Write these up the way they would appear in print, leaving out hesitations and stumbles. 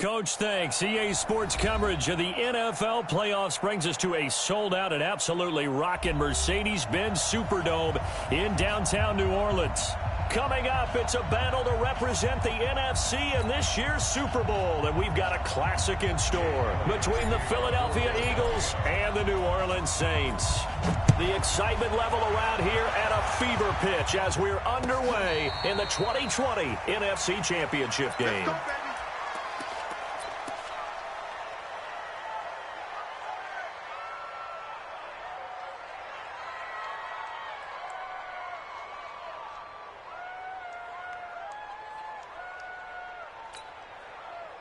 Coach, thanks. EA Sports coverage of the NFL playoffs brings us to a sold-out and absolutely rocking Mercedes-Benz Superdome in downtown New Orleans. Coming up, it's a battle to represent the NFC in this year's Super Bowl, and we've got a classic in store between the Philadelphia Eagles and the New Orleans Saints. The excitement level around here at a fever pitch as we're underway in the 2020 NFC Championship game.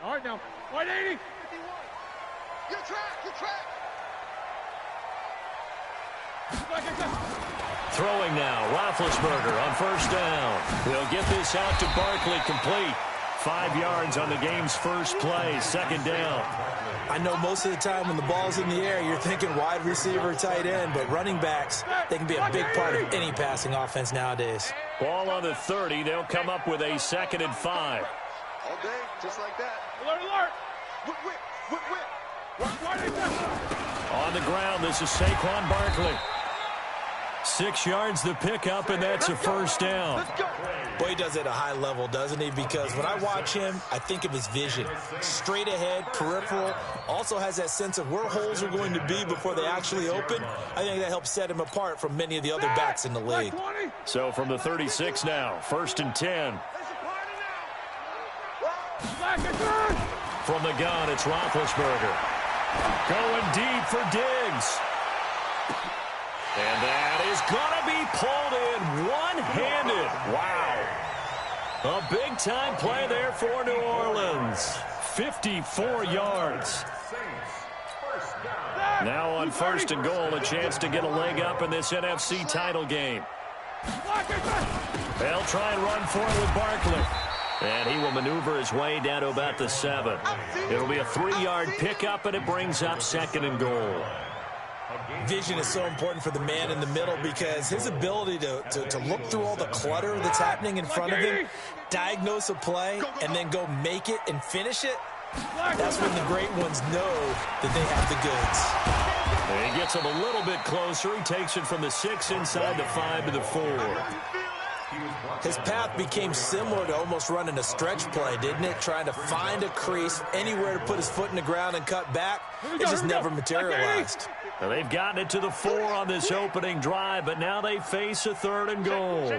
All right, now, 180. Good track, good track. Throwing now, Roethlisberger on first down. He'll get this out to Barkley, complete. 5 yards on the game's first play, second down. I know most of the time when the ball's in the air, you're thinking wide receiver, tight end, but running backs, they can be a big part of any passing offense nowadays. Ball on the 30. They'll come up with a 2nd and 5. All day, just like that. Alert, alert. Whip. On the ground, this is Saquon Barkley. 6 yards the pickup, and that's a first down. Let's go. Boy, he does it at a high level, doesn't he? Because when I watch him, I think of his vision. Straight ahead, peripheral. Also has that sense of where holes are going to be before they actually open. I think that helps set him apart from many of the other backs in the league. So from the 36 now, 1st and 10. From the gun, it's Roethlisberger. Going deep for Diggs. And that is going to be pulled in one-handed. Wow. A big-time play there for New Orleans. 54 yards. Now on 1st and goal, a chance to get a leg up in this NFC title game. They'll try and run for it with Barkley. And he will maneuver his way down to about the 7. It'll be a 3-yard pickup, and it brings up 2nd and goal. Vision is so important for the man in the middle because his ability to look through all the clutter that's happening in front of him, diagnose a play, and then go make it and finish it, that's when the great ones know that they have the goods. And he gets him a little bit closer. He takes it from the 6 inside the 5 to the 4. His path became similar to almost running a stretch play, didn't it? Trying to find a crease, anywhere to put his foot in the ground and cut back. It just never materialized. Now they've gotten it to the 4 on this opening drive, but now they face a 3rd and goal.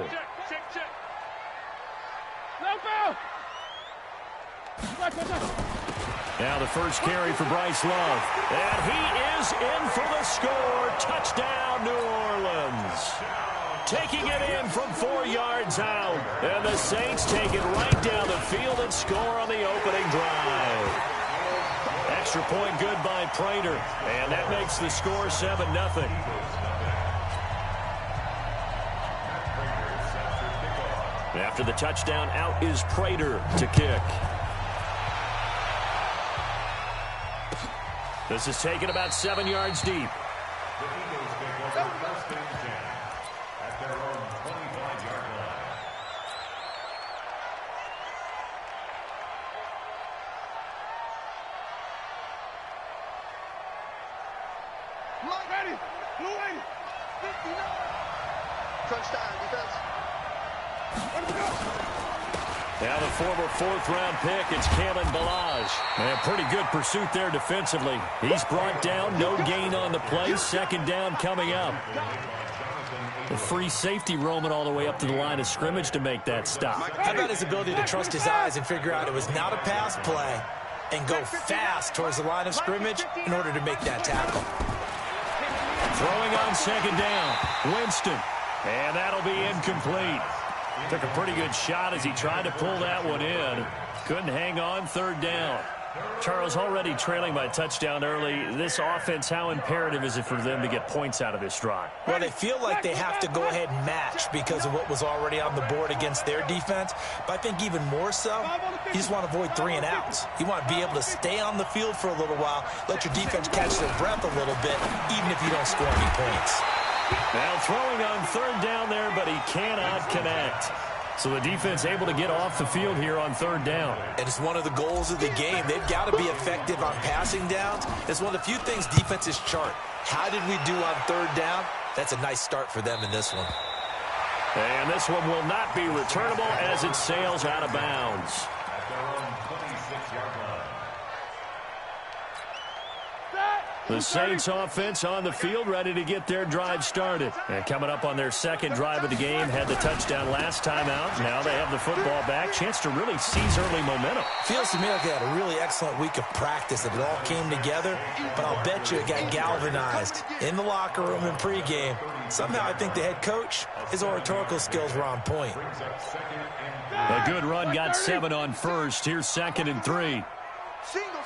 Now the first carry for Bryce Love. And he is in for the score. Touchdown, New Orleans. Taking it in from 4 yards out. And the Saints take it right down the field and score on the opening drive. Extra point good by Prater. And that makes the score 7-0. After the touchdown, out is Prater to kick. This is taken about 7 yards deep. Ready. Blue 80. 59. Touchdown defense. Now the former 4th-round pick, it's Kalen Ballage. And pretty good pursuit there defensively. He's brought down, no gain on the play. 2nd down coming up. The free safety roaming all the way up to the line of scrimmage to make that stop. How about his ability to trust his eyes and figure out it was not a pass play and go fast towards the line of scrimmage in order to make that tackle. Throwing on 2nd down, Winston. And that'll be incomplete. Took a pretty good shot as he tried to pull that one in. Couldn't hang on, 3rd down. Charles, already trailing by a touchdown early. This offense, how imperative is it for them to get points out of this drive? Well, they feel like they have to go ahead and match because of what was already on the board against their defense. But I think even more so, you just want to avoid 3 and outs. You want to be able to stay on the field for a little while, let your defense catch their breath a little bit, even if you don't score any points. Now throwing on 3rd down there, but he cannot connect. So the defense able to get off the field here on third down. And it's one of the goals of the game. They've got to be effective on passing downs. It's one of the few things defenses chart. How did we do on third down? That's a nice start for them in this one. And this one will not be returnable as it sails out of bounds. The Saints offense on the field, ready to get their drive started. And coming up on their second drive of the game, had the touchdown last time out. Now they have the football back. Chance to really seize early momentum. Feels to me like they had a really excellent week of practice. It all came together, but I'll bet you it got galvanized in the locker room in pregame. Somehow I think the head coach, his oratorical skills were on point. A good run, got 7 on first. Here's 2nd and 3. Single.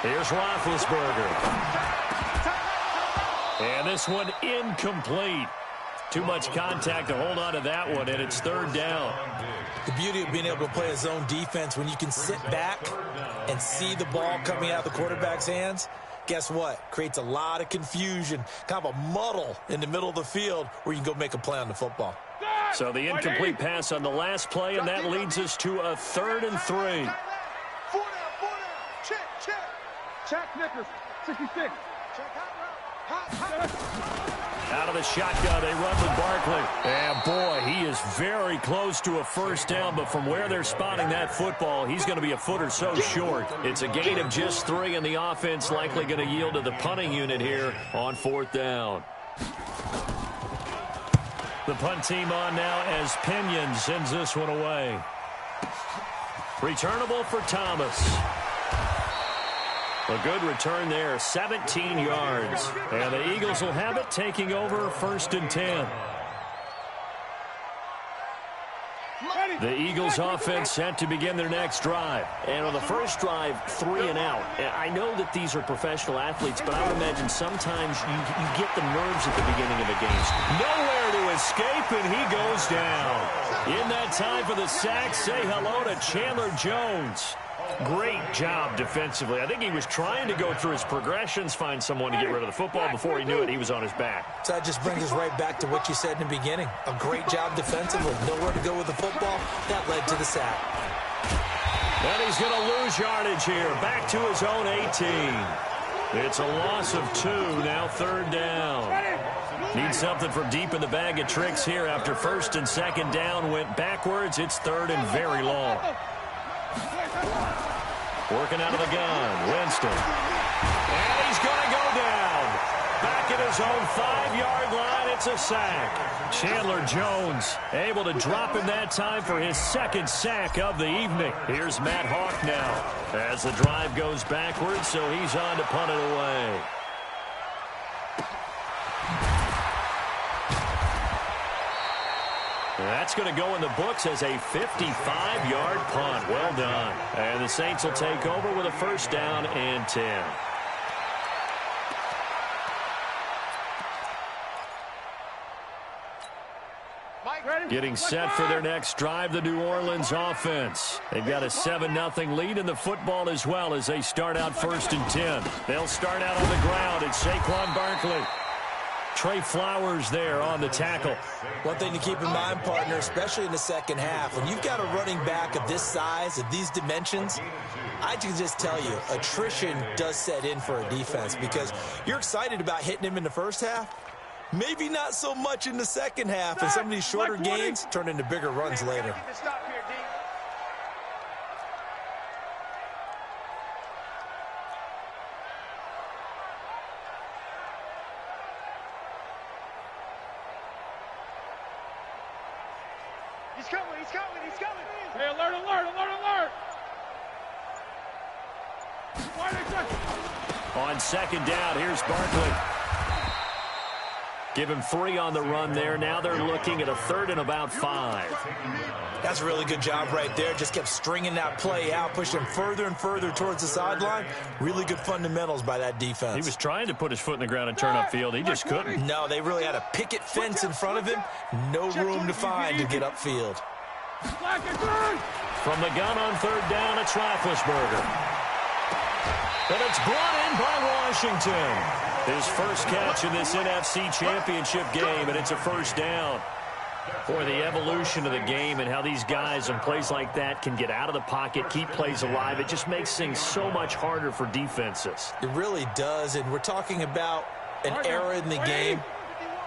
Here's Roethlisberger. And this one incomplete. Too much contact to hold on to that one, and it's third down. The beauty of being able to play a zone defense, when you can sit back and see the ball coming out of the quarterback's hands, guess what? Creates a lot of confusion, kind of a muddle in the middle of the field where you can go make a play on the football. So the incomplete pass on the last play, and that leads us to a 3rd and 3. 4 down. Check. Check, Nicholas. 66. Check Out of the shotgun, they run with Barkley. And boy, he is very close to a first down, but from where they're spotting that football, he's going to be a foot or so short. It's a gain of just 3, and the offense likely going to yield to the punting unit here on 4th down. The punt team on now as Pinion sends this one away. Returnable for Thomas. A good return there, 17 yards. And the Eagles will have it, taking over 1st and 10. The Eagles offense set to begin their next drive. And on the first drive, 3 and out. I know that these are professional athletes, but I would imagine sometimes you get the nerves at the beginning of a game. Nowhere to escape, and he goes down. In that time for the sack, say hello to Chandler Jones. Great job defensively. I think he was trying to go through his progressions, find someone to get rid of the football. Before he knew it, he was on his back. So that just brings us right back to what you said in the beginning. A great job defensively. Nowhere to go with the football. That led to the sack. And he's going to lose yardage here. Back to his own 18. It's a loss of 2. Now 3rd down. Need something from deep in the bag of tricks here after 1st and 2nd down went backwards. It's 3rd and very long. Working out of the gun, Winston. And he's going to go down. Back at his own 5-yard line, it's a sack. Chandler Jones able to drop him that time for his 2nd sack of the evening. Here's Matt Hawk now as the drive goes backwards, so he's on to punt it away. That's going to go in the books as a 55-yard punt. Well done. And the Saints will take over with a 1st down and 10. Getting set for their next drive, the New Orleans offense. They've got a 7-0 lead in the football as well as they start out 1st and 10. They'll start out on the ground. It's Saquon Barkley. Trey Flowers there on the tackle. One thing to keep in mind, partner, especially in the second half, when you've got a running back of this size, of these dimensions, I can just tell you, attrition does set in for a defense because you're excited about hitting him in the first half. Maybe not so much in the second half, and some of these shorter gains turn into bigger runs later. He's coming. Hey, alert. On 2nd down, here's Barkley. Give him 3 on the run there. Now they're looking at a 3rd and about 5. That's a really good job right there. Just kept stringing that play out, pushing him further and further towards the sideline. Really good fundamentals by that defense. He was trying to put his foot in the ground and turn upfield. He just couldn't. No, they really had a picket fence in front of him. No room to find to get upfield. From the gun on 3rd down, it's Roethlisberger. And it's brought in by Washington. His first catch in this NFC Championship game, and it's a 1st down. For the evolution of the game and how these guys on plays like that can get out of the pocket, keep plays alive, it just makes things so much harder for defenses. It really does, and we're talking about an era in the game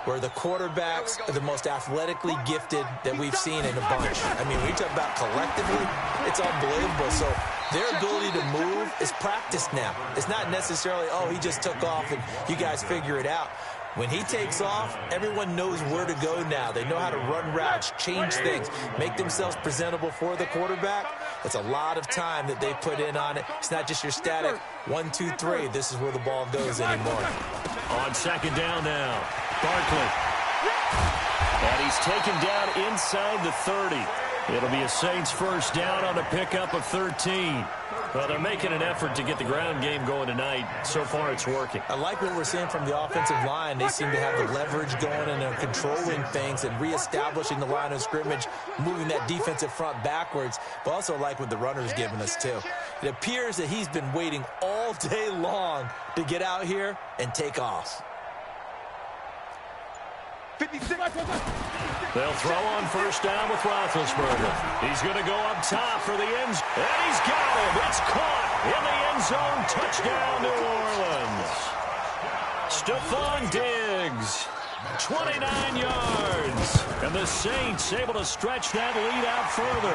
where the quarterbacks are the most athletically gifted that we've seen in a bunch. I mean, when you talk about collectively, it's unbelievable. So their ability to move is practiced now. It's not necessarily, oh, he just took off and you guys figure it out. When he takes off, everyone knows where to go now. They know how to run routes, change things, make themselves presentable for the quarterback. It's a lot of time that they put in on it. It's not just your static 1, 2, 3. This is where the ball goes anymore. On second down now, Barkley. And he's taken down inside the 30. It'll be a Saints first down on a pickup of 13. Well, they're making an effort to get the ground game going tonight. So far, it's working. I like what we're seeing from the offensive line. They seem to have the leverage going and they're controlling things and reestablishing the line of scrimmage, moving that defensive front backwards. But also like what the runner's giving us, too. It appears that he's been waiting all day long to get out here and take off. 56. They'll throw on first down with Roethlisberger. He's going to go up top for the end zone. And he's got him. It's caught in the end zone. Touchdown, New Orleans. Stephon Diggs, 29 yards. And the Saints able to stretch that lead out further.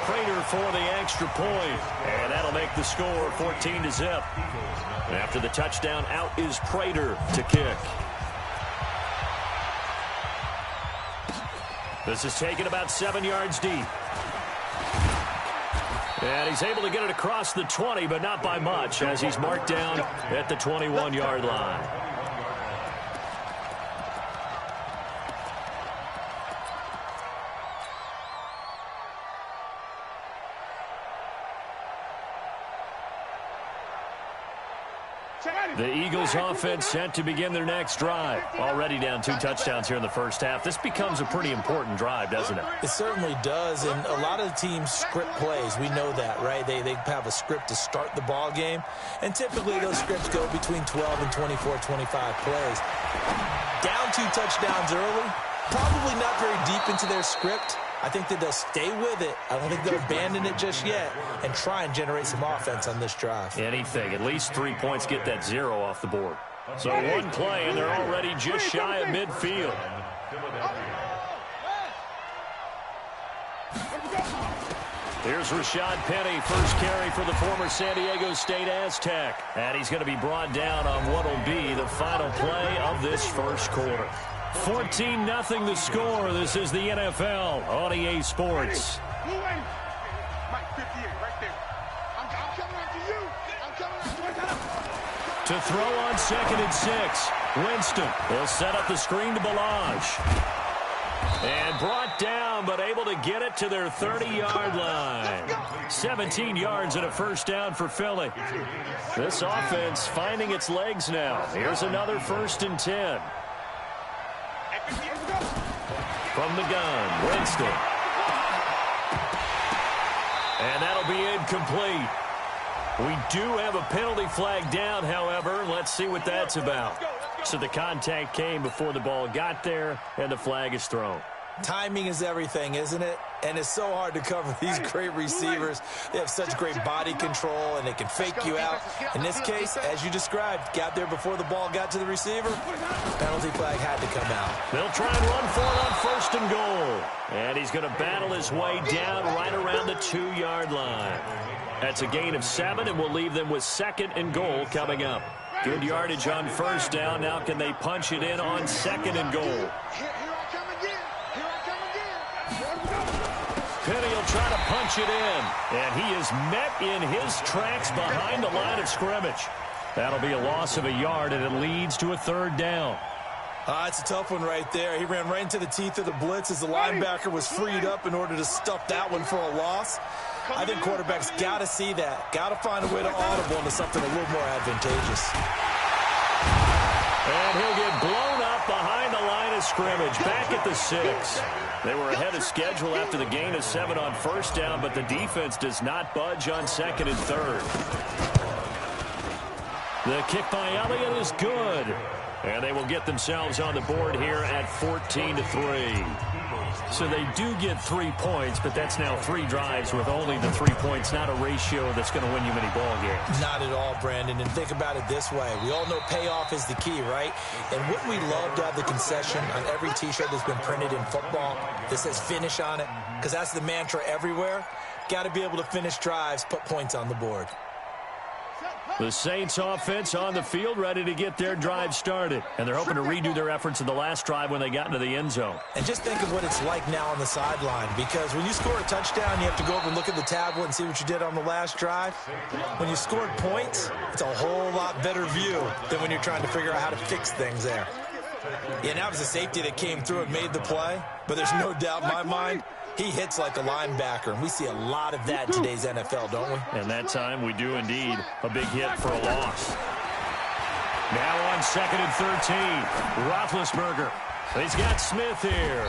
Prater for the extra point. And that'll make the score 14-0. After the touchdown, out is Prater to kick. This is taken about 7 yards deep. And he's able to get it across the 20, but not by much, as he's marked down at the 21-yard line. The Eagles offense set to begin their next drive. Already down 2 touchdowns here in the first half. This becomes a pretty important drive, doesn't it? It certainly does, and a lot of the teams script plays. We know that, right? They have a script to start the ball game, and typically those scripts go between 12 and 24, 25 plays. Down 2 touchdowns early, probably not very deep into their script. I think that they'll stay with it. I don't think they'll abandon it just yet and try and generate some offense on this drive. Anything. At least 3 points, get that 0 off the board. So one play, and they're already just shy of midfield. Here's Rashad Penny, first carry for the former San Diego State Aztec. And he's going to be brought down on what will be the final play of this first quarter. 14-0 the score. This is the NFL on EA Sports. To throw on 2nd and 6. Winston will set up the screen to Balazs. And brought down, but able to get it to their 30-yard line. 17 yards and a first down for Philly. This offense finding its legs now. Here's another 1st and 10. From the gun, Winston. And that'll be incomplete. We do have a penalty flag down, however. Let's see what that's about. So the contact came before the ball got there, and the flag is thrown. Timing is everything, isn't it? And it's so hard to cover these great receivers. They have such great body control, and they can fake you out. In this case, as you described, got there before the ball got to the receiver. Penalty flag had to come out. They'll try and run for it on 1st and goal. And he's going to battle his way down right around the 2-yard line. That's a gain of 7, and we'll leave them with 2nd and goal coming up. Good yardage on 1st down. Now can they punch it in on 2nd and goal? Penny will try to punch it in, and he is met in his tracks behind the line of scrimmage. That'll be a loss of a yard, and it leads to a 3rd down. It's a tough one right there. He ran right into the teeth of the blitz as the linebacker was freed up in order to stuff that one for a loss. I think quarterbacks got to see that. Got to find a way to audible into something a little more advantageous. And he'll get blown up behind the line of scrimmage, back at the 6. They were ahead of schedule after the gain of 7 on 1st down, but the defense does not budge on 2nd and 3rd. The kick by Elliott is good. And they will get themselves on the board here at 14-3. So they do get 3 points, but that's now 3 drives with only the 3 points, not a ratio that's going to win you many ball games. Not at all, Brandon. And think about it this way. We all know payoff is the key, right? And wouldn't we love to have the concession on every T-shirt that's been printed in football that says finish on it? Because that's the mantra everywhere. Got to be able to finish drives, put points on the board. The Saints offense on the field, ready to get their drive started. And they're hoping to redo their efforts in the last drive when they got into the end zone. And just think of what it's like now on the sideline, because when you score a touchdown, you have to go over and look at the tablet and see what you did on the last drive. When you scored points, it's a whole lot better view than when you're trying to figure out how to fix things there. Yeah, and that was a safety that came through and made the play, but there's no doubt in my mind, he hits like a linebacker, and we see a lot of that in today's NFL, don't we? And that time we do indeed. A big hit for a loss. Now on 2nd and 13, Roethlisberger. He's got Smith here.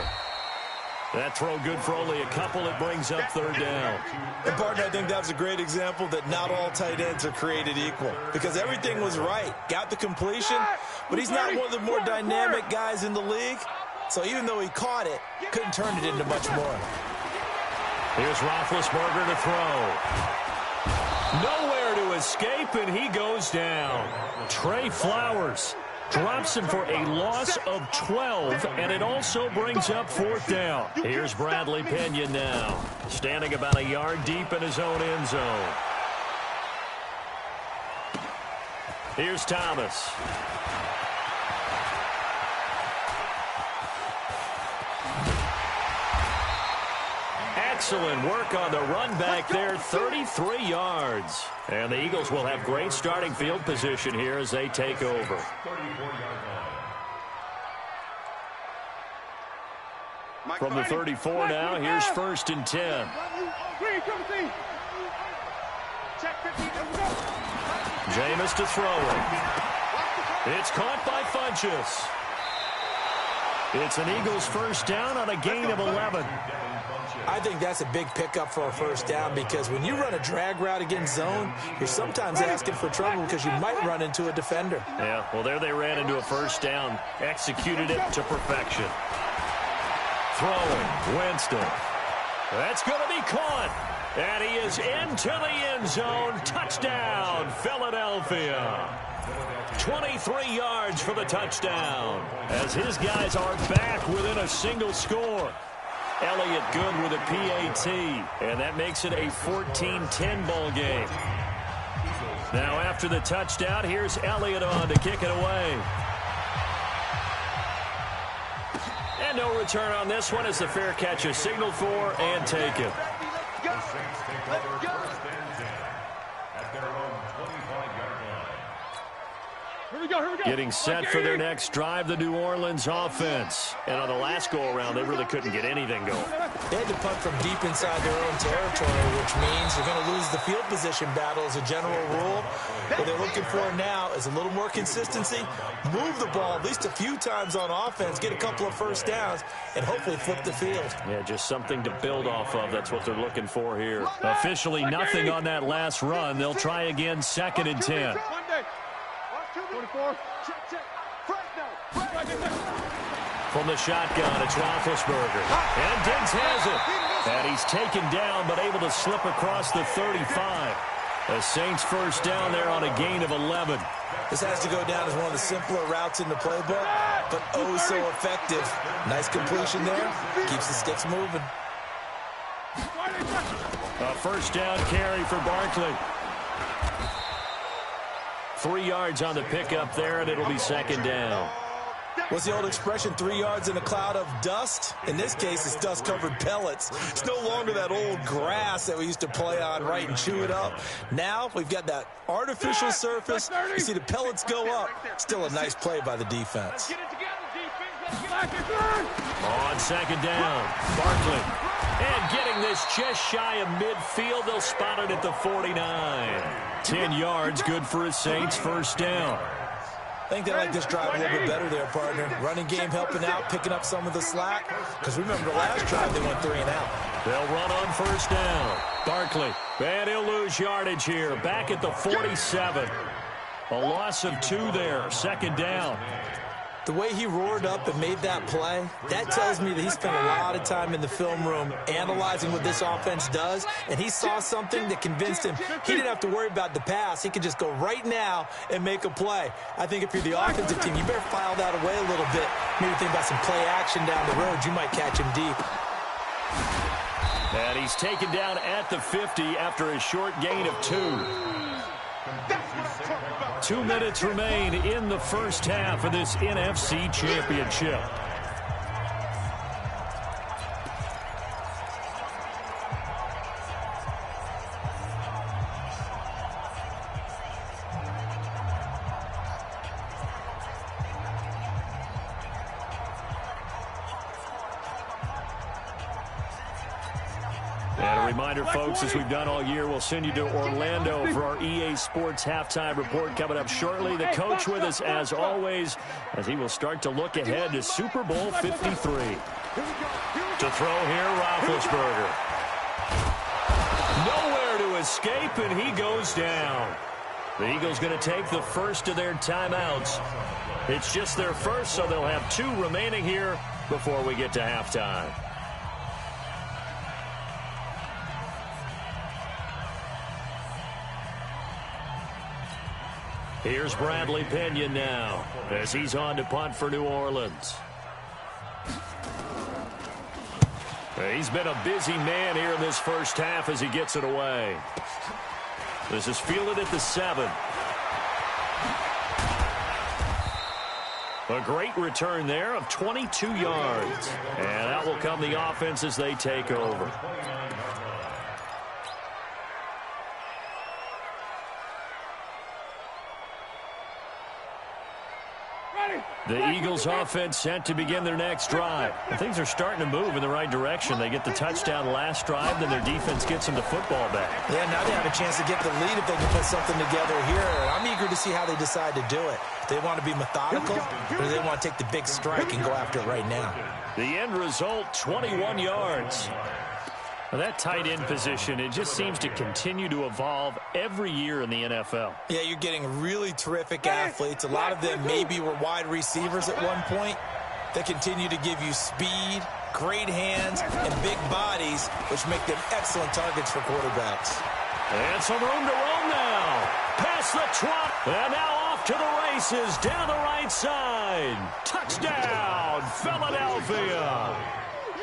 That throw good for only a couple. It brings up 3rd down. And, partner, I think that was a great example that not all tight ends are created equal, because everything was right. Got the completion, but he's not one of the more dynamic guys in the league. So even though he caught it, couldn't turn it into much more. Here's Roethlisberger to throw. Nowhere to escape, and he goes down. Trey Flowers drops him for a loss of 12, and it also brings up 4th down. Here's Bradley Pena now, standing about a yard deep in his own end zone. Here's Thomas. Excellent work on the run back there, 33 yards. And the Eagles will have great starting field position here as they take over. From the 34 now, here's 1st and 10. Jameis to throw it. It's caught by Funchess. It's an Eagles 1st down on a gain of 11. I think that's a big pickup for a 1st down, because when you run a drag route against zone, you're sometimes asking for trouble because you might run into a defender. Yeah, well, there they ran into a 1st down, executed it to perfection. Throwing, Winston. That's going to be caught. And he is into the end zone. Touchdown, Philadelphia. 23 yards for the touchdown, as his guys are back within a single score. Elliott good with a PAT, and that makes it a 14-10 ball game. Now after the touchdown, here's Elliott on to kick it away. And no return on this one as the fair catch is signaled for and taken. Getting set for their next drive, the New Orleans offense. And on the last go-around, they really couldn't get anything going. They had to punt from deep inside their own territory, which means they're going to lose the field position battle as a general rule. What they're looking for now is a little more consistency, move the ball at least a few times on offense, get a couple of 1st downs, and hopefully flip the field. Yeah, just something to build off of. That's what they're looking for here. Officially nothing on that last run. They'll try again, 2nd and 10. 24. From the shotgun, it's Roethlisberger. And Diggs has it. And he's taken down, but able to slip across the 35. The Saints 1st down there on a gain of 11. This has to go down as one of the simpler routes in the playbook, but oh so effective. Nice completion there. Keeps the sticks moving. A 1st down carry for Barkley. 3 yards on the pickup there, and it'll be 2nd down. What's the old expression, 3 yards in a cloud of dust? In this case, it's dust-covered pellets. It's no longer that old grass that we used to play on, right, and chew it up. Now we've got that artificial surface. You see the pellets go up. Still a nice play by the defense. On 2nd down, Barkley. And getting this just shy of midfield, they'll spot it at the 49. 10 yards, good for a Saints 1st down. I think they like this drive a little bit better there, partner. Running game helping out, picking up some of the slack. Because remember, the last drive they went 3 and out. They'll run on 1st down. Barkley, and he'll lose yardage here. Back at the 47. A loss of 2 there, 2nd down. The way he roared up and made that play, that tells me that he spent a lot of time in the film room analyzing what this offense does, and he saw something that convinced him he didn't have to worry about the pass. He could just go right now and make a play. I think if you're the offensive team, you better file that away a little bit. Maybe think about some play action down the road. You might catch him deep. And he's taken down at the 50 after a short gain of 2. 2 minutes remain in the first half of this NFC Championship. And a reminder, folks, as we've done all year, we'll send you to Orlando for our EA Sports halftime report coming up shortly. The coach with us, as always, as he will start to look ahead to Super Bowl 53. To throw here, Roethlisberger. Nowhere to escape, and he goes down. The Eagles going to take the first of their timeouts. It's just their first, so they'll have 2 remaining here before we get to halftime. Here's Bradley Pinion now as he's on to punt for New Orleans. He's been a busy man here in this first half as he gets it away. This is fielded at the 7. A great return there of 22 yards. And that will come the offense as they take over. The Eagles offense set to begin their next drive. And things are starting to move in the right direction. They get the touchdown last drive, then their defense gets them the football back. Yeah, now they have a chance to get the lead if they can put something together here. I'm eager to see how they decide to do it. Do they want to be methodical, or do they want to take the big strike and go after it right now? The end result, 21 yards. Well, that tight end position, it just seems to continue to evolve every year in the NFL. Yeah, you're getting really terrific athletes. A lot of them maybe were wide receivers at one point. They continue to give you speed, great hands, and big bodies, which make them excellent targets for quarterbacks. And some room to roam now. Past the 20. And now off to the races down the right side. Touchdown, Philadelphia.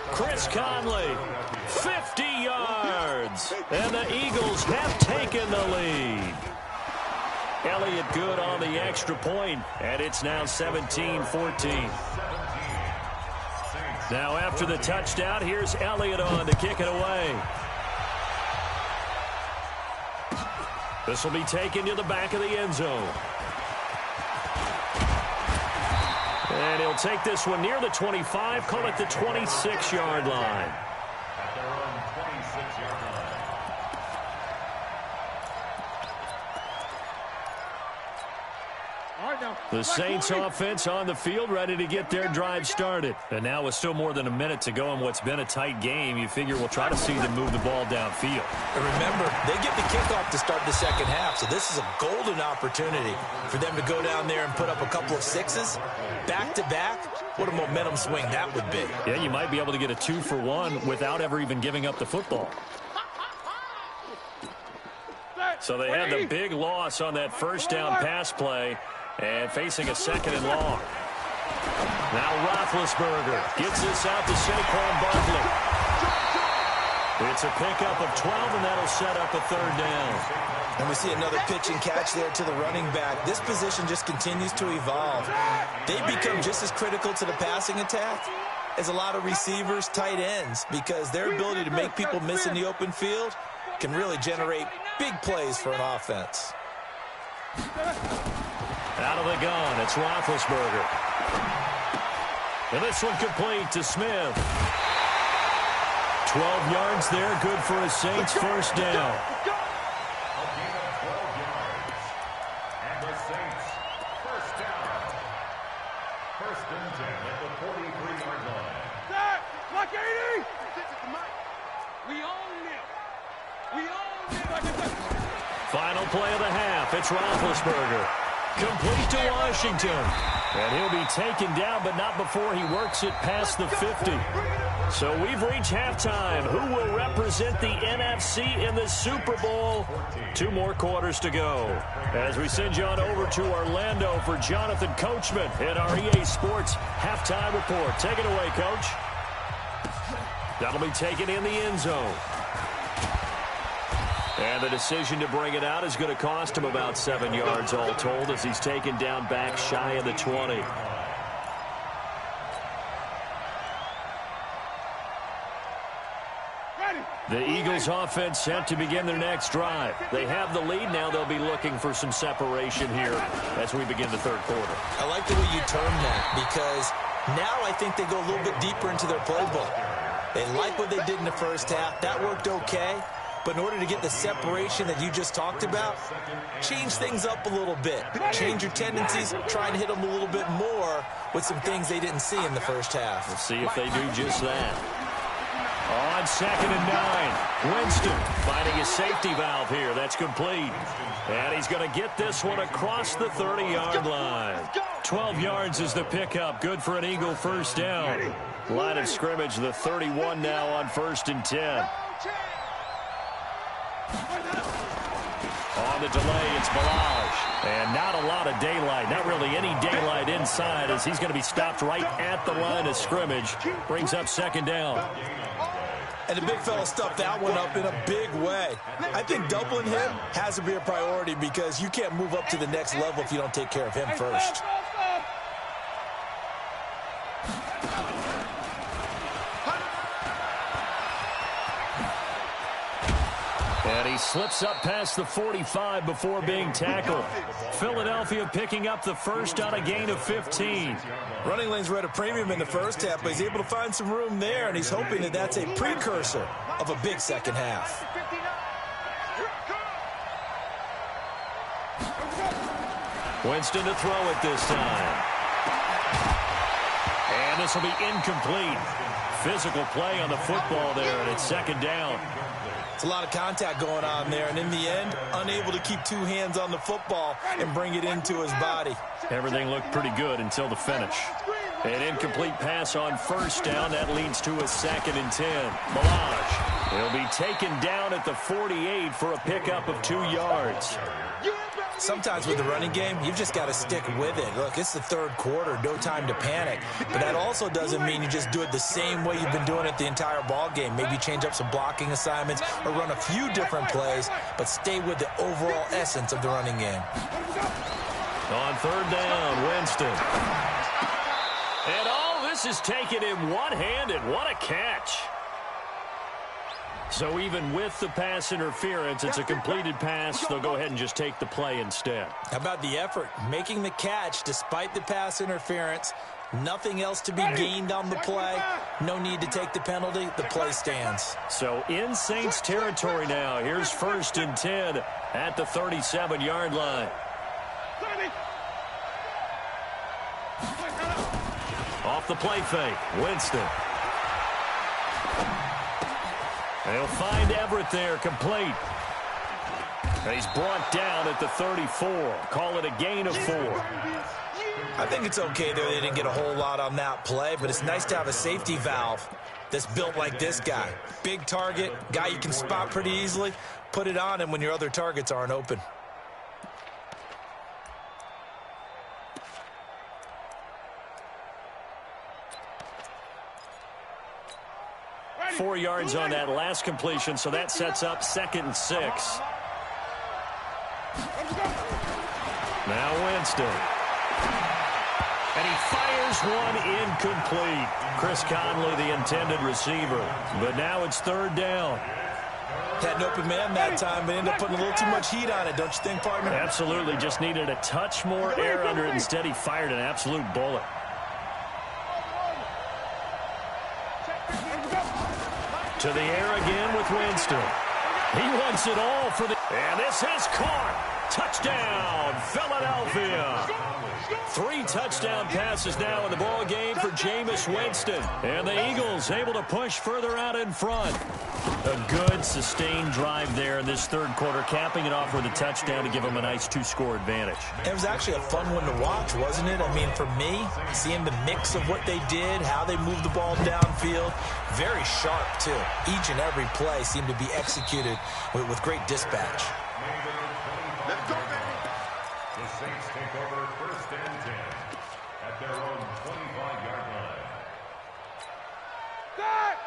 Chris Conley, 50 yards. And the Eagles have taken the lead. Elliott good on the extra point, and it's now 17-14. Now after the touchdown, here's Elliott on to kick it away. This will be taken to the back of the end zone. And he'll take this one near the 25, call it the 26-yard line. The Saints offense on the field, ready to get their drive started. And now with still more than a minute to go in what's been a tight game, you figure we'll try to see them move the ball downfield. And remember, they get the kickoff to start the second half, so this is a golden opportunity for them to go down there and put up a couple of sixes. Back-to-back, what a momentum swing that would be. Yeah, you might be able to get a 2-for-1 without ever even giving up the football. So they had the big loss on that first down pass play and facing a second and long. Now Roethlisberger gets this out to Saquon Barkley. It's a pickup of 12, and that'll set up a third down. And we see another pitch and catch there to the running back. This position just continues to evolve. They become just as critical to the passing attack as a lot of receivers, tight ends, because their ability to make people miss in the open field can really generate big plays for an offense. Out of the gun, it's Roethlisberger. And this one complete to Smith. 12 yards there, good for a Saints first down. Final play of the half, it's Roethlisberger. Complete to Washington. And he'll be taken down, but not before he works it past the 50. So we've reached halftime. Who will represent the NFC in the Super Bowl? 2 more quarters to go. As we send you on over to Orlando for Jonathan Coachman in our EA Sports Halftime Report. Take it away, Coach. That'll be taken in the end zone. And the decision to bring it out is going to cost him about 7 yards all told as he's taken down back shy of the 20. The Eagles offense set to begin their next drive. They have the lead. Now they'll be looking for some separation here as we begin the third quarter. I like the way you termed that because now I think they go a little bit deeper into their playbook. They like what they did in the first half. That worked okay. But in order to get the separation that you just talked about, change things up a little bit. Change your tendencies, try and hit them a little bit more with some things they didn't see in the first half. We'll see if they do just that. On 2nd and 9, Winston finding a safety valve here. That's complete. And he's going to get this one across the 30-yard line. 12 yards is the pickup. Good for an Eagle first down. Line of scrimmage, the 31 now on 1st and 10. On the delay, it's Balaj. And not a lot of daylight. Not really any daylight inside as he's going to be stopped right at the line of scrimmage. Brings up 2nd down. And the big fella stuffed that one up in a big way. I think doubling him has to be a priority because you can't move up to the next level if you don't take care of him first. And he slips up past the 45 before being tackled. Philadelphia picking up the first on a gain of 15. Running lanes were at a premium in the first half, but he's able to find some room there, and he's hoping that that's a precursor of a big second half. Winston to throw it this time. And this will be incomplete. Physical play on the football there, and it's 2nd down. It's a lot of contact going on there, and in the end, unable to keep 2 hands on the football and bring it into his body. Everything looked pretty good until the finish. An incomplete pass on 1st down. That leads to a 2nd and 10. Balaj. He'll be taken down at the 48 for a pickup of 2 yards. Sometimes with the running game, you've just got to stick with it. Look, it's the 3rd quarter, no time to panic. But that also doesn't mean you just do it the same way you've been doing it the entire ball game. Maybe change up some blocking assignments or run a few different plays, but stay with the overall essence of the running game. On 3rd down, Winston. And all this is taken in one-handed. What a catch. So even with the pass interference, it's a completed pass. They'll go ahead and just take the play instead. How about the effort? Making the catch despite the pass interference. Nothing else to be gained on the play. No need to take the penalty. The play stands. So in Saints territory now. Here's 1st and 10 at the 37-yard line. Off the play fake, Winston. They'll find Everett there, complete. And he's brought down at the 34. Call it a gain of 4. I think it's okay there. They didn't get a whole lot on that play, but it's nice to have a safety valve that's built like this guy. Big target, guy you can spot pretty easily. Put it on him when your other targets aren't open. Four yards on that last completion, so that sets up 2nd and 6. Now Winston. And he fires one incomplete. Chris Conley, the intended receiver. But now it's 3rd down. Had an open man that time, but ended up putting a little too much heat on it, don't you think, partner? Absolutely. Just needed a touch more air under it. Instead, he fired an absolute bullet. To the air again with Winston. He wants it all for the... And this is caught. Touchdown, Philadelphia. 3 touchdown passes now in the ball game for Jameis Winston. And the Eagles able to push further out in front. A good, sustained drive there in this third quarter, capping it off with a touchdown to give them a nice 2-score advantage. It was actually a fun one to watch, wasn't it? I mean, for me, seeing the mix of what they did, how they moved the ball downfield, very sharp, too. Each and every play seemed to be executed with great dispatch. Let's go, baby. The Saints take over 1st and 10 at their own 25-yard line.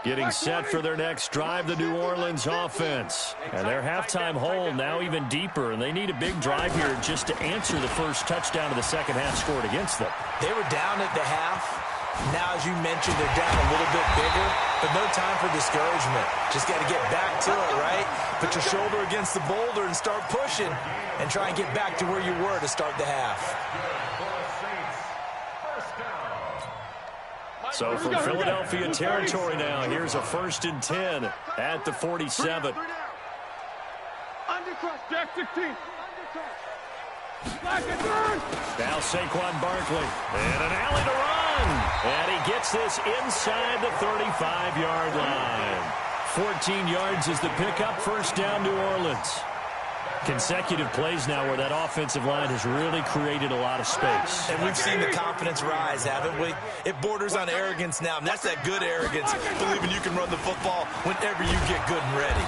Getting set for their next drive, the New Orleans offense. And their halftime hole now even deeper, and they need a big drive here just to answer the first touchdown of the second half scored against them. They were down at the half. Now, as you mentioned, they're down a little bit bigger, but no time for discouragement. Just got to get back to it, right? Put your shoulder against the boulder and start pushing and try and get back to where you were to start the half. So from Philadelphia territory now, here's a 1st and 10 at the 47. Undercross, Jack 16. Now Saquon Barkley. And an alley to run. And he gets this inside the 35-yard line. 14 yards is the pickup. First down, New Orleans. Consecutive plays now where that offensive line has really created a lot of space. And we've seen the confidence rise, haven't we? It borders on arrogance now, and that's that good arrogance, believing you can run the football whenever you get good and ready.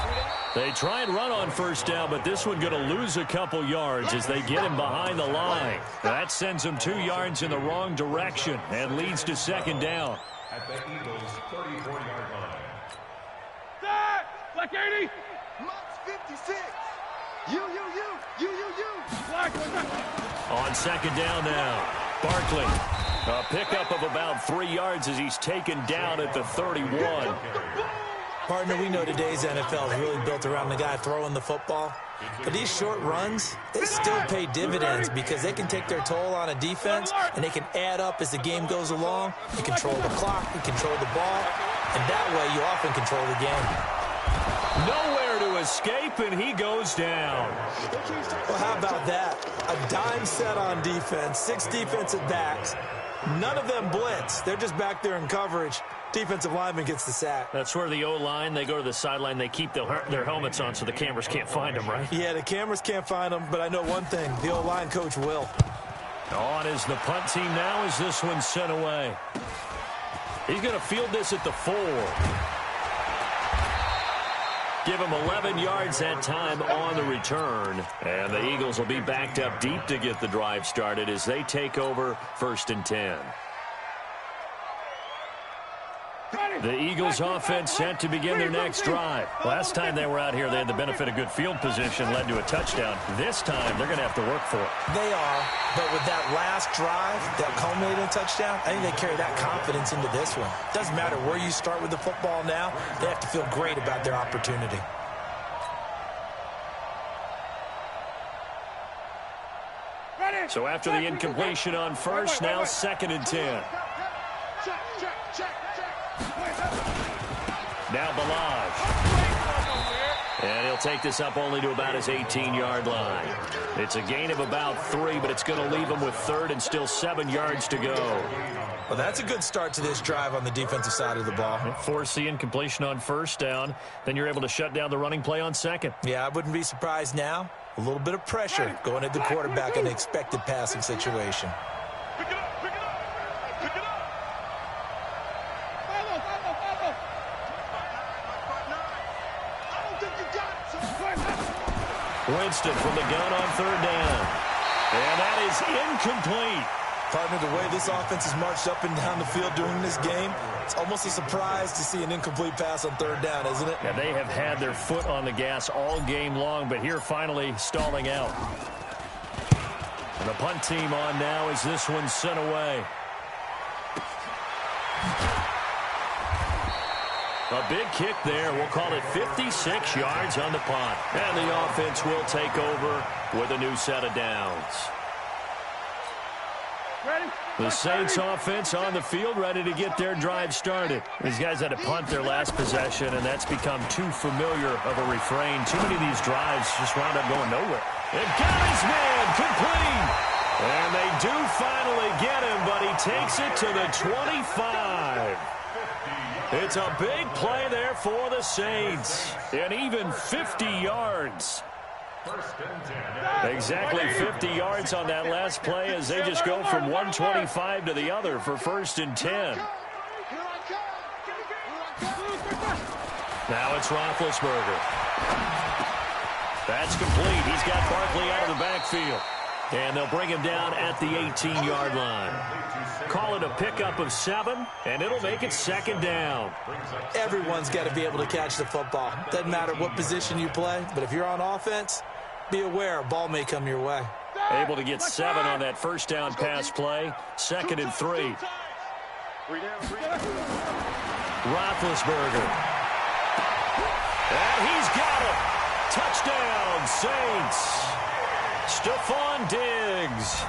They try and run on first down, but this one going to lose a couple yards as they get him behind the line. That sends him 2 yards in the wrong direction and leads to second down. At the Eagles' 34-yard line. Black 80. Mox 56. You. On second down now, Barkley. A pickup of about 3 yards as he's taken down at the 31. Partner, we know today's NFL is really built around the guy throwing the football. But these short runs, they still pay dividends because they can take their toll on a defense, and they can add up as the game goes along. You control the clock, you control the ball, and that way you often control the game. Nowhere to escape, and he goes down. Well, how about that? A dime set on defense, 6 defensive backs. None of them blitz. They're just back there in coverage. Defensive lineman gets the sack. That's where the O-line, they go to the sideline, they keep their helmets on so the cameras can't find them, right? Yeah, the cameras can't find them, but I know one thing. The O-line coach will. On is the punt team now as this one's sent away. He's going to field this at the 4. Give him 11 yards that time on the return. And the Eagles will be backed up deep to get the drive started as they take over 1st and 10. The Eagles offense set to begin their next drive. Last time they were out here, they had the benefit of good field position, led to a touchdown. This time, they're going to have to work for it. They are, but with that last drive that culminated in a touchdown, I think they carry that confidence into this one. Doesn't matter where you start with the football now, they have to feel great about their opportunity. So after the incompletion on first, now 2nd and 10. Now Balaj. And he'll take this up only to about his 18-yard line. It's a gain of about 3, but it's going to leave him with 3rd and still 7 yards to go. Well, that's a good start to this drive on the defensive side of the ball. Force the incompletion on first down. Then you're able to shut down the running play on second. Yeah, I wouldn't be surprised now. A little bit of pressure going at the quarterback in an expected passing situation. Winston from the gun on 3rd down. And that is incomplete. Partner, the way this offense has marched up and down the field during this game, it's almost a surprise to see an incomplete pass on 3rd down, isn't it? Yeah, they have had their foot on the gas all game long, but here finally stalling out. And the punt team on now as this one's sent away. A big kick there. We'll call it 56 yards on the punt. And the offense will take over with a new set of downs. The Saints offense on the field, ready to get their drive started. These guys had to punt their last possession, and that's become too familiar of a refrain. Too many of these drives just wound up going nowhere. And got his man complete. And they do finally get him, but he takes it to the 25. It's a big play there for the Saints. And even 50 yards. Exactly 50 yards on that last play as they just go from 125 to the other for 1st and 10. Now it's Roethlisberger. That's complete. He's got Barkley out of the backfield. And they'll bring him down at the 18-yard line. Call it a pickup of 7, and it'll make it 2nd down. Everyone's got to be able to catch the football. Doesn't matter what position you play, but if you're on offense, be aware a ball may come your way. Able to get 7 on that 1st down pass play. 2nd and 3. Roethlisberger. And he's got it. Touchdown, Saints. Stephon Diggs,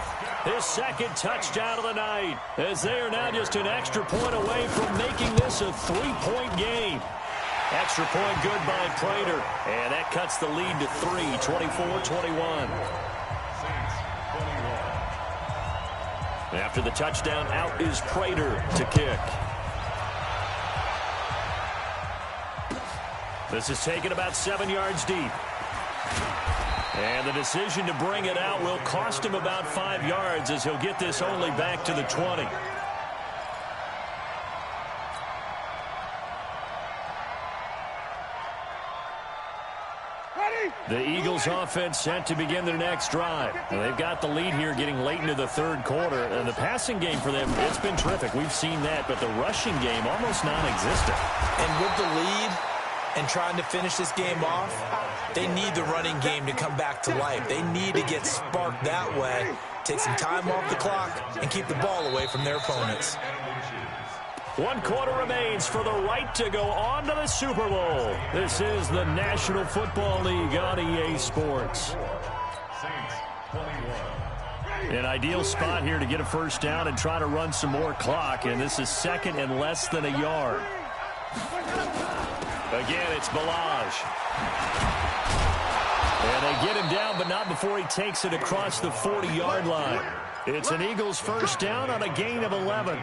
his 2nd touchdown of the night, as they are now just an extra point away from making this a 3-point game. Extra point good by Prater, and that cuts the lead to 3, 24-21. After the touchdown, out is Prater to kick. This is taken about 7 yards deep. And the decision to bring it out will cost him about 5 yards as he'll get this only back to the 20. The Eagles offense set to begin their next drive. Now, they've got the lead here getting late into the 3rd quarter. And the passing game for them, it's been terrific. We've seen that, but the rushing game almost non-existent. And with the lead and trying to finish this game off, they need the running game to come back to life. They need to get sparked that way, take some time off the clock, and keep the ball away from their opponents. 1 quarter remains for the right to go on to the Super Bowl. This is the National Football League on EA Sports. An ideal spot here to get a 1st down and try to run some more clock, and this is 2nd and less than a yard. Again, it's Balaj. And they get him down, but not before he takes it across the 40-yard line. It's an Eagles 1st down on a gain of 11.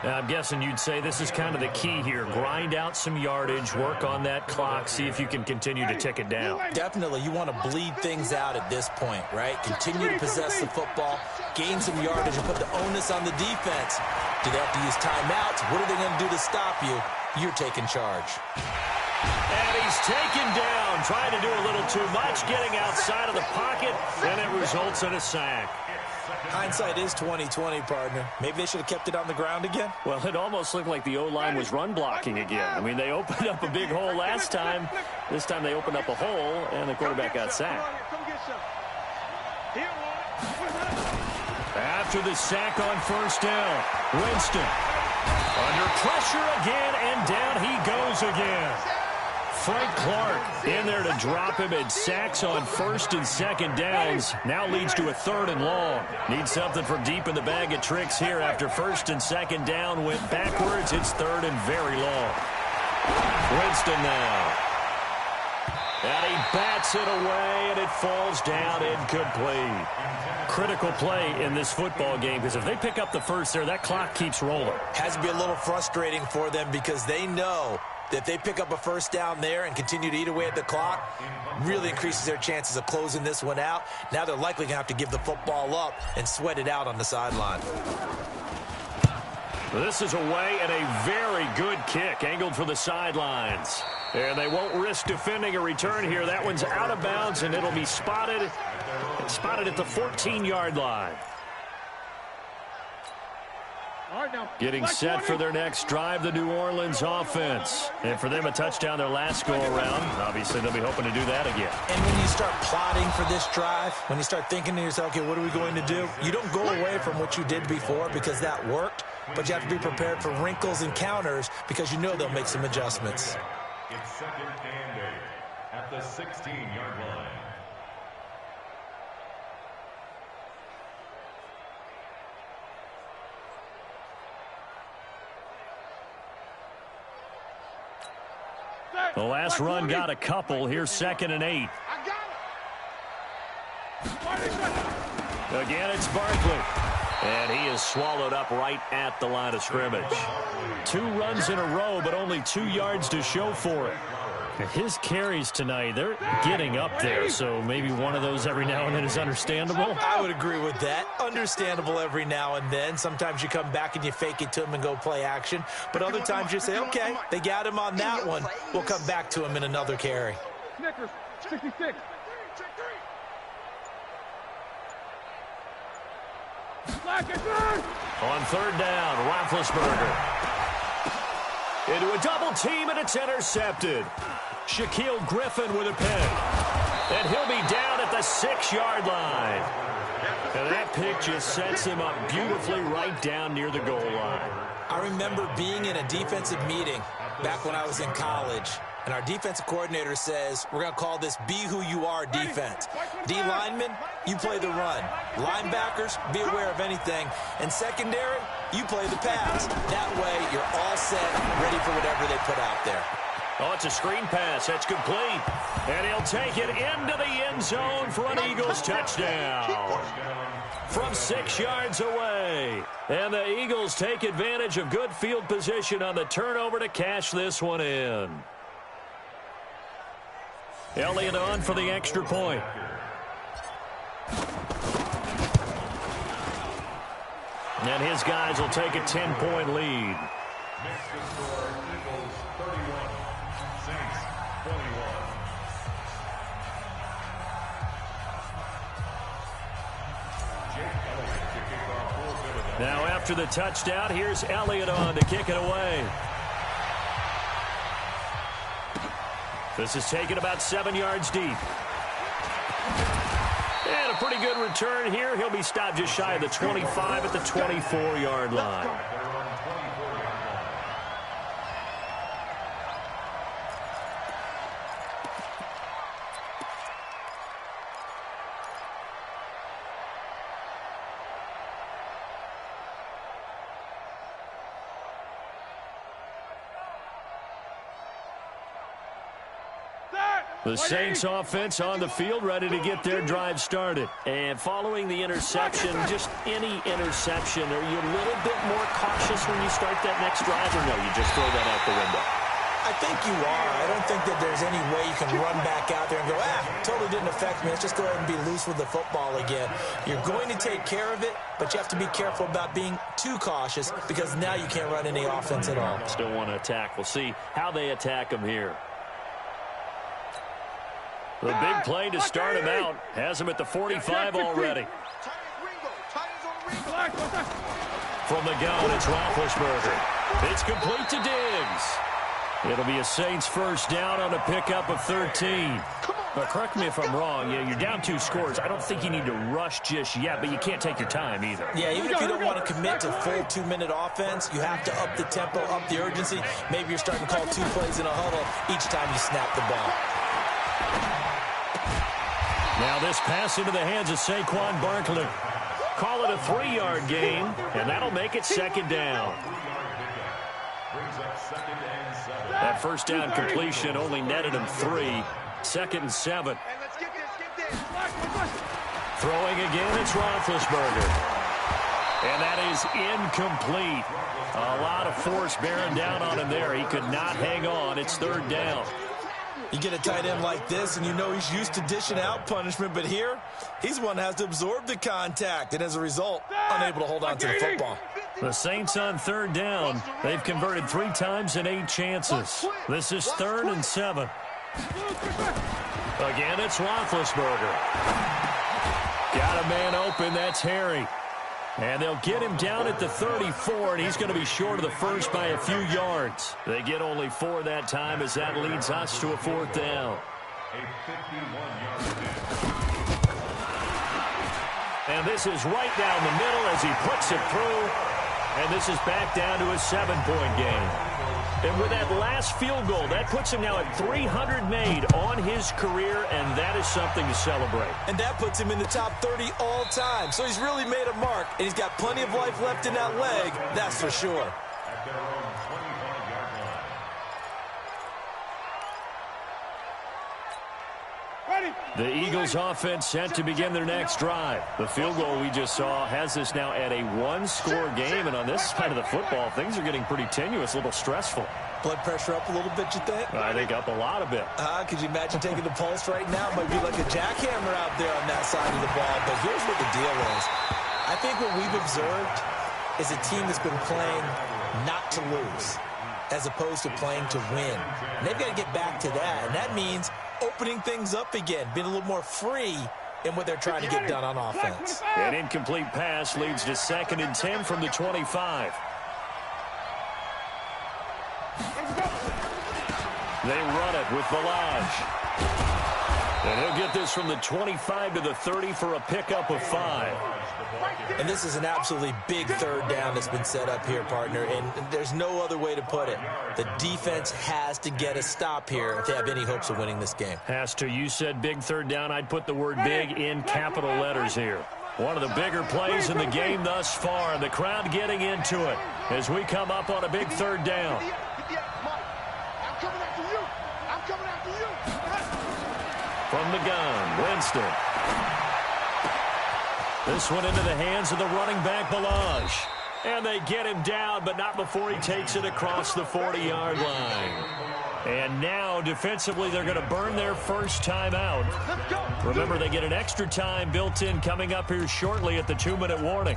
Now, I'm guessing you'd say this is kind of the key here. Grind out some yardage, work on that clock, see if you can continue to tick it down. Definitely. You want to bleed things out at this point, right? Continue to possess the football, gain some yardage, and put the onus on the defense. Do they have to use timeouts? What are they going to do to stop you? You're taking charge. And he's taken down, trying to do a little too much, getting outside of the pocket, and it results in a sack. Hindsight is 20/20, partner. Maybe they should have kept it on the ground again. Well, it almost looked like the O-line was run blocking again. I mean, they opened up a big hole last time. This time they opened up a hole, and the quarterback got sacked. After the sack on 1st down, Winston under pressure again, and down he goes again. Frank Clark in there to drop him, and sacks on 1st and 2nd downs. Now leads to a 3rd and long. Needs something from deep in the bag of tricks here after 1st and 2nd down went backwards. It's 3rd and very long. Winston now. And he bats it away, and it falls down incomplete. Critical play in this football game, because if they pick up the 1st there, that clock keeps rolling. Has to be a little frustrating for them because they know that if they pick up a 1st down there and continue to eat away at the clock, really increases their chances of closing this one out. Now they're likely going to have to give the football up and sweat it out on the sideline. This is away, and a very good kick angled for the sidelines. And they won't risk defending a return here. That one's out of bounds, and it'll be spotted at the 14-yard line. Getting set for their next drive, the New Orleans offense. And for them, a touchdown their last go-around. Obviously, they'll be hoping to do that again. And when you start plotting for this drive, when you start thinking to yourself, okay, what are we going to do? You don't go away from what you did before because that worked, but you have to be prepared for wrinkles and counters because you know they'll make some adjustments. It's 2nd and 8 at the 16-yard line. The last run got a couple. Here's 2nd and 8. Again, it's Barkley. And he is swallowed up right at the line of scrimmage. 2 runs in a row, but only 2 yards to show for it. His carries tonight, they're getting up there, so maybe one of those every now and then is understandable. I would agree with that. Understandable every now and then. Sometimes you come back and you fake it to him and go play action. But other times you say, okay, they got him on that one. We'll come back to him in another carry. Snickers, 66. On third down, Roethlisberger. Into a double team, and it's intercepted. Shaquille Griffin with a pick. And he'll be down at the 6-yard line. And that pick just sets him up beautifully right down near the goal line. I remember being in a defensive meeting back when I was in college, and our defensive coordinator says, we're going to call this Be Who You Are defense. D-linemen, you play the run. Linebackers, be aware of anything. And secondary, you play the pass. That way, you're all set, ready for whatever they put out there. Oh, it's a screen pass. That's complete. And he'll take it into the end zone for an Eagles touchdown. From 6 yards away. And the Eagles take advantage of good field position on the turnover to cash this one in. Elliott on for the extra point. And his guys will take a 10-point lead. Makes the score Eagles 31, Saints 21. Now after the touchdown, here's Elliott on to kick it away. This is taken about 7 yards deep. And a pretty good return here. He'll be stopped just shy of the 25 at the 24-yard line. The Saints offense on the field, ready to get their drive started. And following the interception, just any interception, are you a little bit more cautious when you start that next drive, or no, you just throw that out the window? I think you are. I don't think that there's any way you can run back out there and go, totally didn't affect me. Let's just go ahead and be loose with the football again. You're going to take care of it, but you have to be careful about being too cautious because now you can't run any offense at all. Still want to attack. We'll see how they attack them here. The big play to start him out. Has him at the 45 already. From the gun, it's Roethlisberger. It's complete to Diggs. It'll be a Saints first down on a pickup of 13. But correct me if I'm wrong. Yeah, you're down 2 scores. I don't think you need to rush just yet, but you can't take your time either. Yeah, even if you don't want to commit to full 2-minute offense, you have to up the tempo, up the urgency. Maybe you're starting to call 2 plays in a huddle each time you snap the ball. Now this pass into the hands of Saquon Barkley. Call it a 3-yard gain, and that'll make it second down. That first down completion only netted him 3. Second and 7. Throwing again, it's Roethlisberger. And that is incomplete. A lot of force bearing down on him there. He could not hang on. It's third down. You get a tight end like this, and you know he's used to dishing out punishment, but here, he's the one that has to absorb the contact, and as a result, unable to hold on to the football. The Saints on third down. They've converted 3 times in 8 chances. This is 3rd and 7. Again, it's Roethlisberger. Got a man open. That's Harry. And they'll get him down at the 34, and he's going to be short of the first by a few yards. They get only 4 that time as that leads us to a 4th down. And this is right down the middle as he puts it through. And this is back down to a 7-point game. And with that last field goal, that puts him now at 300 made on his career, and that is something to celebrate. And that puts him in the top 30 all time. So he's really made a mark, and he's got plenty of life left in that leg, that's for sure. At their own 25-yard line. Ready. The Eagles offense set to begin their next drive. The field goal we just saw has us now at a one-score game, and on this side of the football, things are getting pretty tenuous, a little stressful. Blood pressure up a little bit, you think? I think up a lot a bit. Could you imagine taking the pulse right now? Might be like a jackhammer out there on that side of the ball. But here's what the deal is. I think what we've observed is a team that's been playing not to lose as opposed to playing to win. And they've got to get back to that, and that means opening things up again, being a little more free in what they're trying to get done on offense. An incomplete pass leads to 2nd and 10 from the 25. They run it with Balaj. And he'll get this from the 25 to the 30 for a pickup of 5. And this is an absolutely big third down that's been set up here, partner, and there's no other way to put it. The defense has to get a stop here if they have any hopes of winning this game. Has to. You said big third down. I'd put the word big in capital letters here. One of the bigger plays in the game thus far, and the crowd getting into it as we come up on a big third down. From the gun, Winston. This one into the hands of the running back, Balaj. And they get him down, but not before he takes it across the 40-yard line. And now, defensively, they're going to burn their first timeout. Remember, they get an extra time built in coming up here shortly at the 2-minute warning.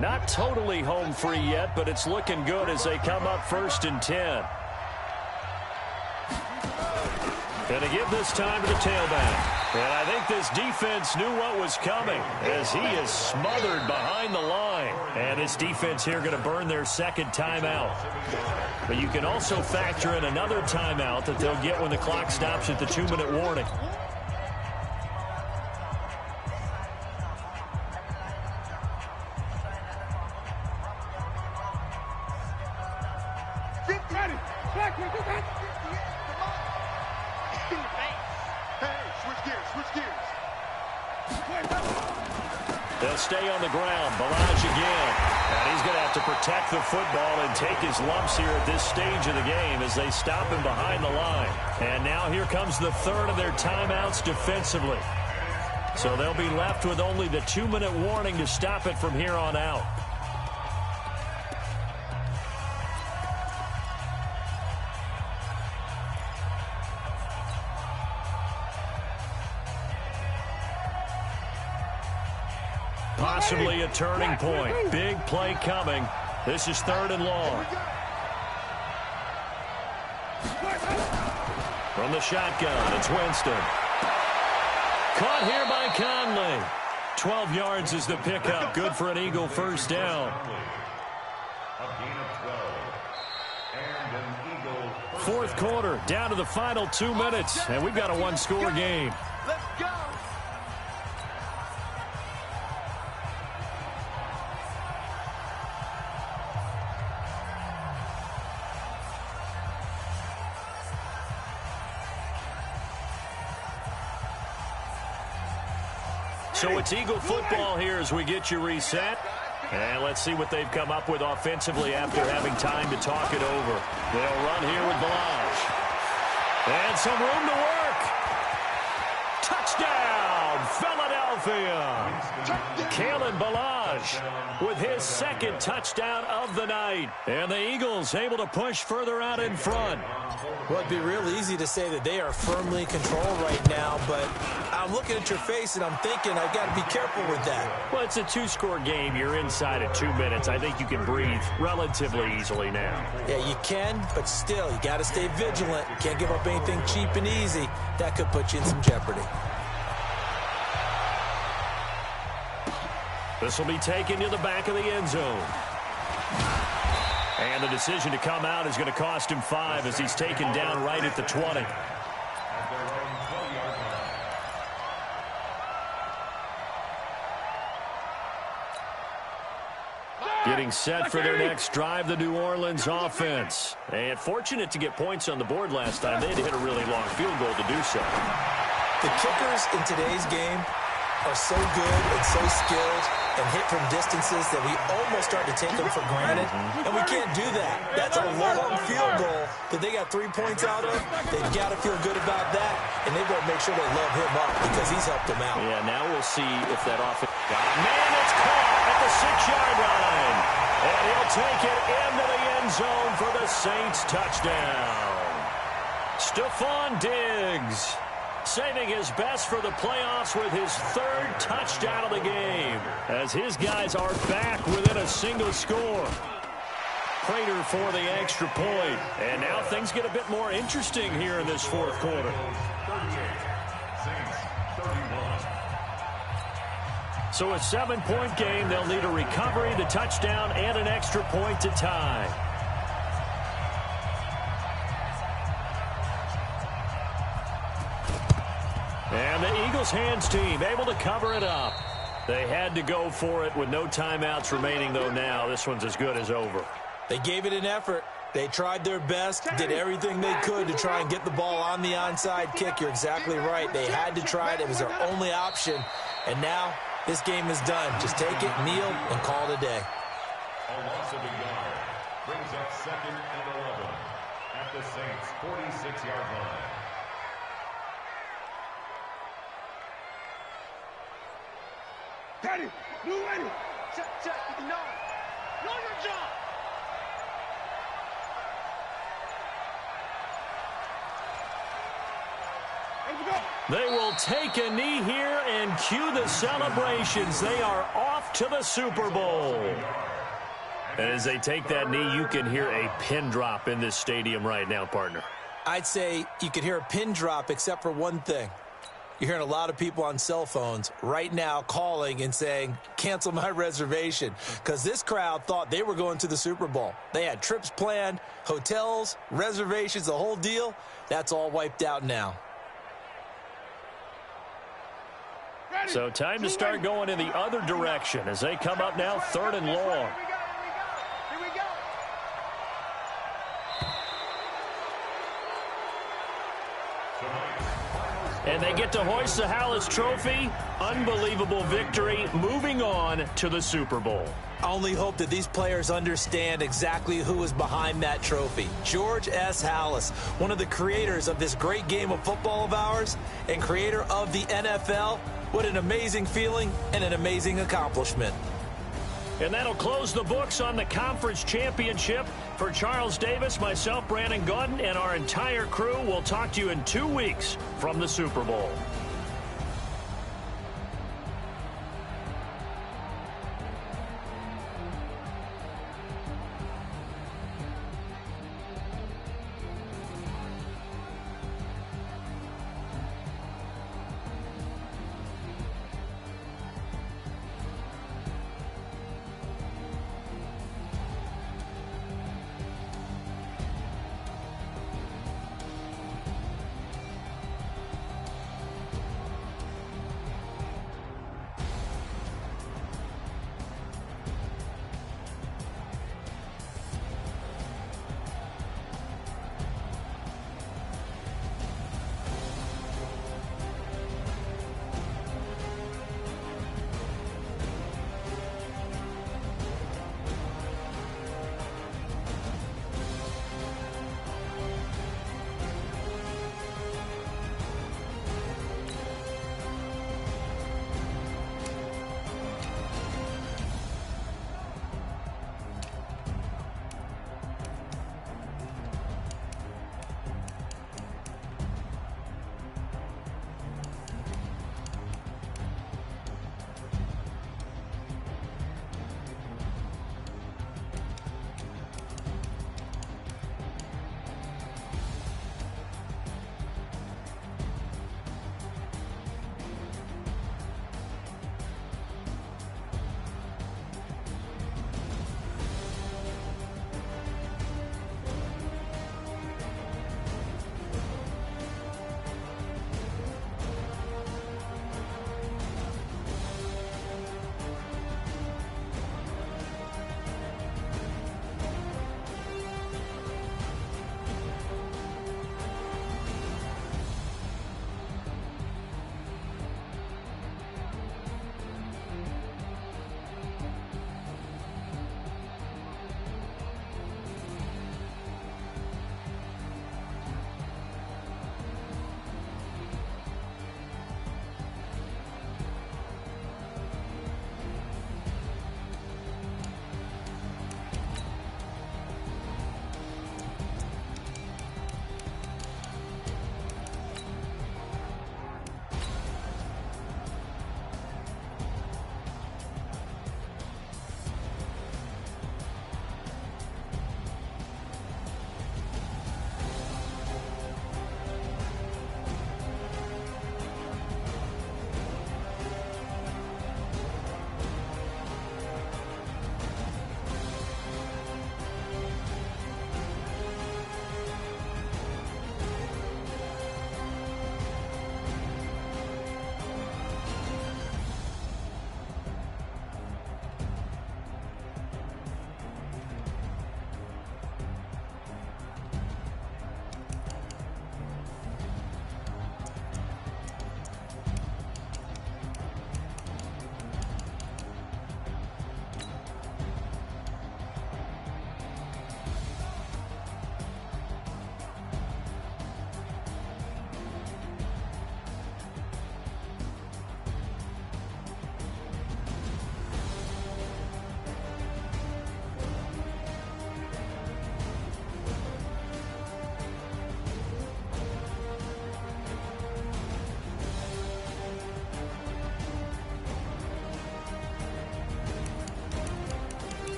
Not totally home free yet, but it's looking good as they come up 1st and 10. Going to give this time to the tailback. And I think this defense knew what was coming as he is smothered behind the line. And this defense here going to burn their 2nd timeout. But you can also factor in another timeout that they'll get when the clock stops at the 2-minute warning. They'll stay on the ground. Balaj again. And he's going to have to protect the football and take his lumps here at this stage of the game as they stop him behind the line. And now here comes the 3rd of their timeouts defensively. So they'll be left with only the 2-minute warning to stop it from here on out. Possibly a turning point. Big play coming. This is 3rd and long. From the shotgun, it's Winston. Caught here by Conley. 12 yards is the pickup. Good for an Eagle first down. 4th quarter, down to the final 2 minutes, and we've got a one-score game. Let's go. So it's Eagle football here as we get you reset. And let's see what they've come up with offensively after having time to talk it over. They'll run here with Balaj. And some room to work. Touchdown, Philadelphia. Kalen Balaj with his 2nd touchdown of the night. And the Eagles able to push further out in front. Well, it'd be real easy to say that they are firmly in control right now, but I'm looking at your face and I'm thinking I've got to be careful with that. Well, it's a 2-score game. You're inside of 2 minutes. I think you can breathe relatively easily now. Yeah, you can, but still, you got to stay vigilant. You can't give up anything cheap and easy. That could put you in some jeopardy. This will be taken to the back of the end zone. And the decision to come out is going to cost him 5 as he's taken down right at the 20. Getting set for their next drive, the New Orleans offense. And fortunate to get points on the board last time. They had to hit a really long field goal to do so. The kickers in today's game are so good and so skilled, and hit from distances that we almost start to take them for granted, and we can't do that. That's a long field goal that they got 3 points out of. They've got to feel good about that, and they've got to make sure they love him up because he's helped them out. Yeah, now we'll see if that offense... Man, it's caught at the 6-yard line. And he'll take it into the end zone for the Saints touchdown. Stephon Diggs saving his best for the playoffs with his 3rd touchdown of the game as his guys are back within a single score. Prater for the extra point. And now things get a bit more interesting here in this 4th quarter. 38, Saints 31. So a 7-point game, they'll need a recovery, the touchdown, and an extra point to tie. And the Eagles hands team able to cover it up. They had to go for it with no timeouts remaining, though now. This one's as good as over. They gave it an effort. They tried their best, did everything they could to try and get the ball on the onside kick. You're exactly right. They had to try it. It was their only option. And now this game is done. Just take it, kneel, and call it a day. A loss of a yard brings up 2nd and 11 at the Saints' 46-yard line. Daddy, you ready? Check, you know your job. They will take a knee here and cue the celebrations. They are off to the Super Bowl. And as they take that knee, you can hear a pin drop in this stadium right now, partner. I'd say you could hear a pin drop except for one thing. You're hearing a lot of people on cell phones right now calling and saying, cancel my reservation, because this crowd thought they were going to the Super Bowl. They had trips planned, hotels, reservations, the whole deal. That's all wiped out now. So time to start going in the other direction as they come up now 3rd and long. Here we go. And they get to hoist the Hallis Trophy. Unbelievable victory. Moving on to the Super Bowl. I only hope that these players understand exactly who is behind that trophy. George S. Hallis, one of the creators of this great game of football of ours and creator of the NFL. What an amazing feeling and an amazing accomplishment. And that'll close the books on the conference championship. For Charles Davis, myself, Brandon Gaudin, and our entire crew, we'll talk to you in 2 weeks from the Super Bowl.